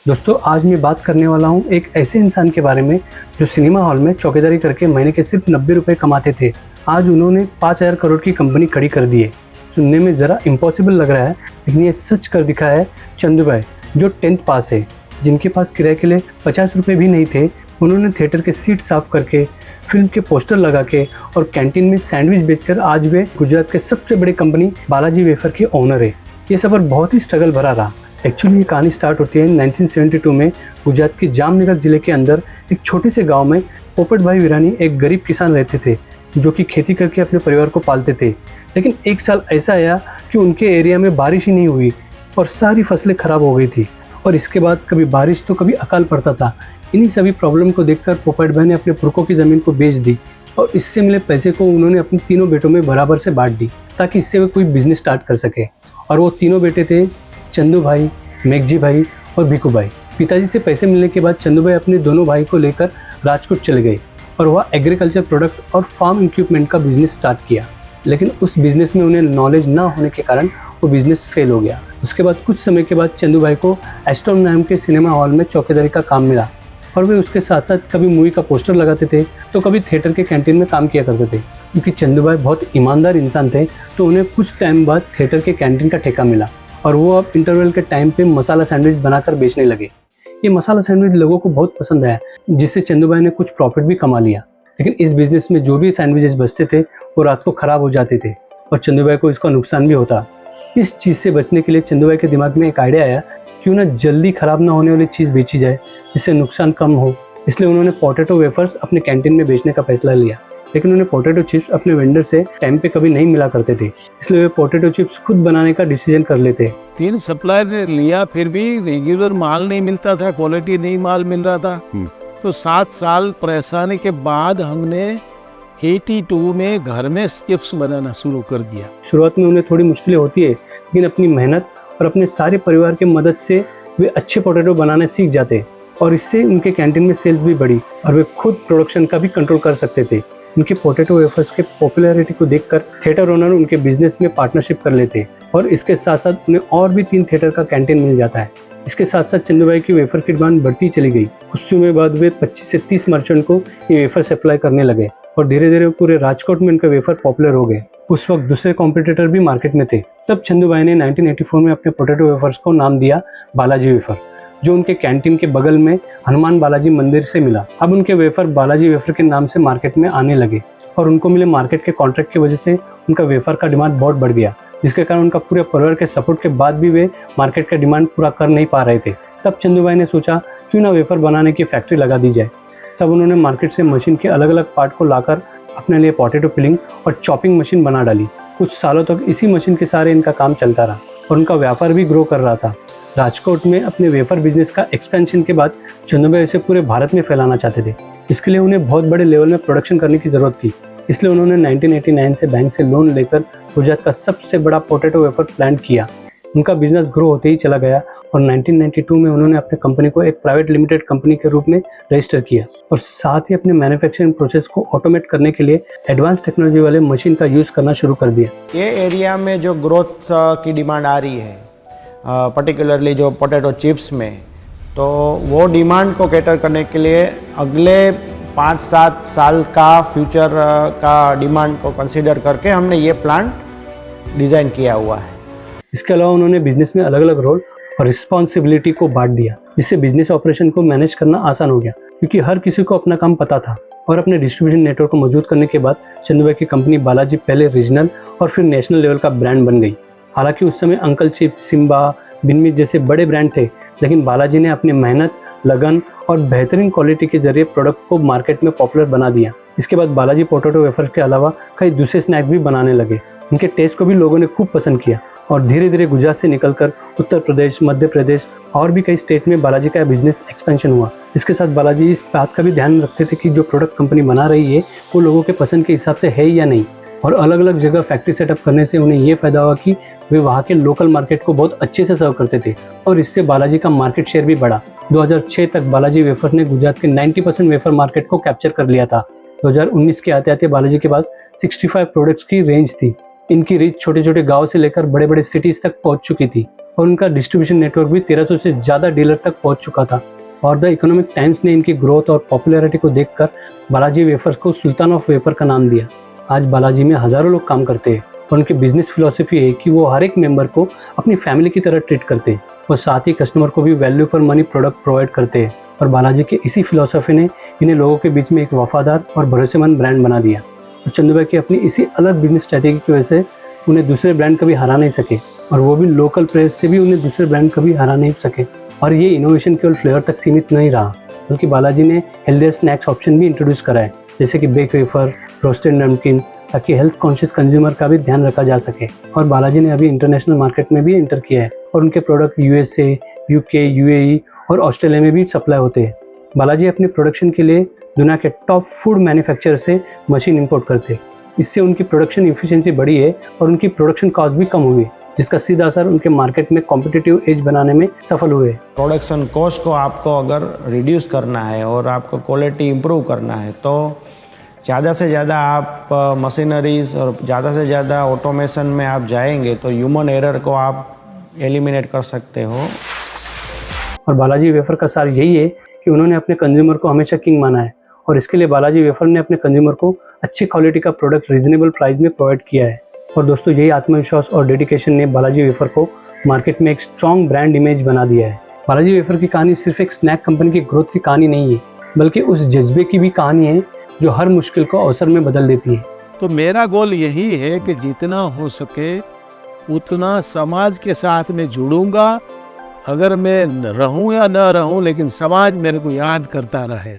दोस्तों आज मैं बात करने वाला हूँ एक ऐसे इंसान के बारे में जो सिनेमा हॉल में चौकीदारी करके महीने के सिर्फ 90 रुपये कमाते थे। आज उन्होंने 5,000 करोड़ की कंपनी खड़ी कर दी है। सुनने में ज़रा इम्पॉसिबल लग रहा है, लेकिन ये सच कर दिखाया है चंदू भाई, जो 10th पास है, जिनके पास किराए के लिए 50 रुपये भी नहीं थे। उन्होंने थिएटर के सीट साफ करके, फिल्म के पोस्टर लगा के और कैंटीन में सैंडविच बेचकर आज वे गुजरात के सबसे बड़ी कंपनी बालाजी वेफर के ओनर है। ये सफ़र बहुत ही स्ट्रगल भरा रहा। एक्चुअली ये कहानी स्टार्ट होती है 1972 में गुजरात के जामनगर ज़िले के अंदर एक छोटे से गांव में पोपट भाई वीरानी एक गरीब किसान रहते थे, जो कि खेती करके अपने परिवार को पालते थे। लेकिन एक साल ऐसा आया कि उनके एरिया में बारिश ही नहीं हुई और सारी फसलें ख़राब हो गई थी, और इसके बाद कभी बारिश तो कभी अकाल पड़ता था। इन्हीं सभी प्रॉब्लम को देखकर पोपट भाई ने अपने पुरखों की ज़मीन को बेच दी और इससे मिले पैसे को उन्होंने अपने तीनों बेटों में बराबर से बांट दी, ताकि इससे वे कोई बिजनेस स्टार्ट कर सके। और वो तीनों बेटे थे चंदू भाई, मेघजी भाई और भिकू भाई। पिताजी से पैसे मिलने के बाद चंदू भाई अपने दोनों भाई को लेकर राजकोट चले गए और वह एग्रीकल्चर प्रोडक्ट और फार्म इक्विपमेंट का बिजनेस स्टार्ट किया। लेकिन उस बिजनेस में उन्हें नॉलेज ना होने के कारण वो बिजनेस फेल हो गया। उसके बाद कुछ समय के बाद चंदू भाई को एस्टोन नाम के सिनेमा हॉल में चौकीदारी का काम मिला और वे उसके साथ साथ कभी मूवी का पोस्टर लगाते थे तो कभी थिएटर के कैंटीन में काम किया करते थे। क्योंकि चंदू भाई बहुत ईमानदार इंसान थे, तो उन्हें कुछ टाइम बाद थिएटर के कैंटीन का ठेका मिला और वो अब इंटरवल के टाइम पे मसाला सैंडविच बनाकर बेचने लगे। ये मसाला सैंडविच लोगों को बहुत पसंद आया, जिससे चंदू भाई ने कुछ प्रॉफिट भी कमा लिया। लेकिन इस बिजनेस में जो भी सैंडविचेस बचते थे वो रात को ख़राब हो जाते थे और चंदू भाई को इसका नुकसान भी होता। इस चीज़ से बचने के लिए चंदू भाई के दिमाग में एक आइडिया आया, क्यों ना जल्दी ख़राब ना होने वाली चीज़ बेची जाए जिससे नुकसान कम हो। इसलिए उन्होंने पोटैटो वेफर्स अपने कैंटीन में बेचने का फैसला लिया। लेकिन उन्हें पोटैटो चिप्स अपने वेंडर से टाइम पे कभी नहीं मिला करते थे, इसलिए वे पोटैटो चिप्स खुद बनाने का डिसीजन कर लेते। 3 सप्लायर ने लिया, फिर भी रेगुलर माल नहीं मिलता था, क्वालिटी नहीं माल मिल रहा था। तो 7 साल परेशानी के बाद हमने 82 में घर में चिप्स बनाना शुरू कर दिया। शुरुआत में उन्हें थोड़ी मुश्किलें होती है, लेकिन अपनी मेहनत और अपने सारे परिवार की मदद से वे अच्छे पोटैटो बनाने सीख जाते और इससे उनके कैंटीन में सेल्स भी बढ़ी और वे खुद प्रोडक्शन का भी कंट्रोल कर सकते थे। उनके पोटैटो वेफर्स के पॉपुलैरिटी को देखकर थिएटर ओनर उनके बिजनेस में पार्टनरशिप कर लेते और इसके साथ साथ उन्हें और भी 3 थिएटर का कैंटीन मिल जाता है। इसके साथ साथ चंदू भाई की वेफर की डिमांड बढ़ती चली गई। कुछ समय बाद वे 25 से 30 मर्चेंट को ये वेफर सप्लाई करने लगे और धीरे धीरे पूरे राजकोट में उनके वेफर पॉपुलर हो गए। उस वक्त दूसरे कॉम्पिटिटर भी मार्केट में थे। तब चंदू भाई ने 1984 में अपने पोटैटो वेफर्स को नाम दिया बालाजी वेफर, जो उनके कैंटीन के बगल में हनुमान बालाजी मंदिर से मिला। अब उनके वेफर बालाजी वेफर के नाम से मार्केट में आने लगे और उनको मिले मार्केट के कॉन्ट्रैक्ट की वजह से उनका वेफर का डिमांड बहुत बढ़ गया, जिसके कारण उनका पूरे परिवार के सपोर्ट के बाद भी वे मार्केट का डिमांड पूरा कर नहीं पा रहे थे। तब चंदू भाई ने सोचा क्यों ना वेफर बनाने की फैक्ट्री लगा दी जाए। तब उन्होंने मार्केट से मशीन के अलग अलग पार्ट को लाकर अपने लिए पोटैटो पिलिंग और चॉपिंग मशीन बना डाली। कुछ सालों तक इसी मशीन के सहारे इनका काम चलता रहा और उनका व्यापार भी ग्रो कर रहा था। राजकोट में अपने वेफर बिजनेस का एक्सपेंशन के बाद चंदू भाई इसे पूरे भारत में फैलाना चाहते थे। इसके लिए उन्हें बहुत बड़े लेवल में प्रोडक्शन करने की ज़रूरत थी। इसलिए उन्होंने 1989 से बैंक से लोन लेकर गुजरात का सबसे बड़ा पोटैटो वेफर प्लांट किया। उनका बिजनेस ग्रो होते ही चला गया और 1992 में उन्होंने अपने कंपनी को एक प्राइवेट लिमिटेड कंपनी के रूप में रजिस्टर किया और साथ ही अपने मैन्युफैक्चरिंग प्रोसेस को ऑटोमेट करने के लिए एडवांस टेक्नोलॉजी वाले मशीन का यूज़ करना शुरू कर दिया। ये एरिया में जो ग्रोथ की डिमांड आ रही है, पर्टिकुलरली जो पोटैटो चिप्स में, तो वो डिमांड को कैटर करने के लिए अगले 5-7 साल का फ्यूचर का डिमांड को कंसीडर करके हमने ये प्लांट डिज़ाइन किया हुआ है। इसके अलावा उन्होंने बिजनेस में अलग अलग रोल और रिस्पॉन्सिबिलिटी को बांट दिया, जिससे बिजनेस ऑपरेशन को मैनेज करना आसान हो गया, क्योंकि हर किसी को अपना काम पता था। और अपने डिस्ट्रीब्यूशन नेटवर्क को मजबूत करने के बाद चंदू भाई की कंपनी बालाजी पहले रीजनल और फिर नेशनल लेवल का ब्रांड बन गई। हालांकि उस समय अंकल चिप्स, सिम्बा, बिनमीत जैसे बड़े ब्रांड थे, लेकिन बालाजी ने अपनी मेहनत, लगन और बेहतरीन क्वालिटी के जरिए प्रोडक्ट को मार्केट में पॉपुलर बना दिया। इसके बाद बालाजी पोटैटो वेफर्स के अलावा कई दूसरे स्नैक भी बनाने लगे। उनके टेस्ट को भी लोगों ने खूब पसंद किया और धीरे धीरे गुजरात से निकलकर उत्तर प्रदेश, मध्य प्रदेश और भी कई स्टेट में बालाजी का बिजनेस एक्सपेंशन हुआ। इसके साथ बालाजी इस बात का भी ध्यान रखते थे कि जो प्रोडक्ट कंपनी बना रही है वो लोगों के पसंद के हिसाब से है या नहीं। और अलग अलग जगह फैक्ट्री सेटअप करने से उन्हें ये फायदा हुआ कि वे वहाँ के लोकल मार्केट को बहुत अच्छे से सर्व करते थे और इससे बालाजी का मार्केट शेयर भी बढ़ा। 2006 तक बालाजी वेफर ने गुजरात के 90% वेफर मार्केट को कैप्चर कर लिया था। 2019 के आते आते बालाजी के पास 65 प्रोडक्ट्स की रेंज थी। इनकी रीच छोटे छोटे गांव से लेकर बड़े बड़े सिटीज़ तक पहुंच चुकी थी और उनका डिस्ट्रीब्यूशन नेटवर्क भी 1300 से ज़्यादा डीलर तक पहुंच चुका था। और द इकोनॉमिक टाइम्स ने इनकी ग्रोथ और पॉपुलैरिटी को देखकर बालाजी वेफर्स को सुल्तान ऑफ वेफर का नाम दिया। आज बालाजी में हज़ारों लोग काम करते हैं और उनकी बिजनेस फिलॉसफी है कि वो हर एक मेंबर को अपनी फैमिली की तरह ट्रीट करते हैं और साथ ही कस्टमर को भी value for money product provide करते हैं। और बालाजी के इसी फिलॉसफी ने इन्हें लोगों के बीच में एक वफादार और भरोसेमंद ब्रांड बना दिया। और चंदू भाई की अपनी इसी अलग बिजनेस स्ट्रैटेजी की वजह से उन्हें दूसरे ब्रांड कभी हरा नहीं सके, और वो भी लोकल प्राइस से भी उन्हें दूसरे ब्रांड कभी हरा नहीं सके। और ये इनोवेशन केवल फ्लेवर तक सीमित नहीं रहा, बल्कि बालाजी ने हेल्दियर स्नैक्स ऑप्शन भी इंट्रोड्यूस करा है, जैसे कि बेक वेफर, रोस्टेड नमकीन, ताकि हेल्थ कॉन्शियस कंज्यूमर का भी ध्यान रखा जा सके। और बालाजी ने अभी इंटरनेशनल मार्केट में भी एंटर किया है और उनके प्रोडक्ट यूएसए, यूके, यूएई और ऑस्ट्रेलिया में भी सप्लाई होते हैं। बालाजी अपने प्रोडक्शन के लिए दुनिया के टॉप फूड मैन्युफैक्चरर से मशीन इंपोर्ट करते हैं। इससे उनकी प्रोडक्शन इफिशिएंसी बढ़ी है और उनकी प्रोडक्शन कॉस्ट भी कम हुई है, जिसका सीधा असर उनके मार्केट में कॉम्पिटिटिव एज बनाने में सफल हुए। प्रोडक्शन कॉस्ट को आपको अगर रिड्यूस करना है और आपको क्वालिटी इम्प्रूव करना है तो ज़्यादा से ज़्यादा आप मशीनरीज और ज़्यादा से ज़्यादा ऑटोमेशन में आप जाएंगे तो ह्यूमन एरर को आप एलिमिनेट कर सकते हो। और बालाजी वेफर का सार यही है कि उन्होंने अपने कंज्यूमर को हमेशा किंग माना है, और इसके लिए बालाजी वेफर ने अपने कंज्यूमर को अच्छी क्वालिटी का प्रोडक्ट रीजनेबल प्राइस में प्रोवाइड किया है। और दोस्तों, यही आत्मविश्वास और डेडिकेशन ने बालाजी वेफर को मार्केट में एक स्ट्रॉन्ग ब्रांड इमेज बना दिया है। बालाजी वेफर की कहानी सिर्फ एक स्नैक कंपनी की ग्रोथ की कहानी नहीं है, बल्कि उस जज्बे की भी कहानी है जो हर मुश्किल को अवसर में बदल देती है। तो मेरा गोल यही है कि जितना हो सके उतना समाज के साथ में जुड़ूंगा। अगर मैं रहूं या न रहूं, लेकिन समाज मेरे को याद करता रहे।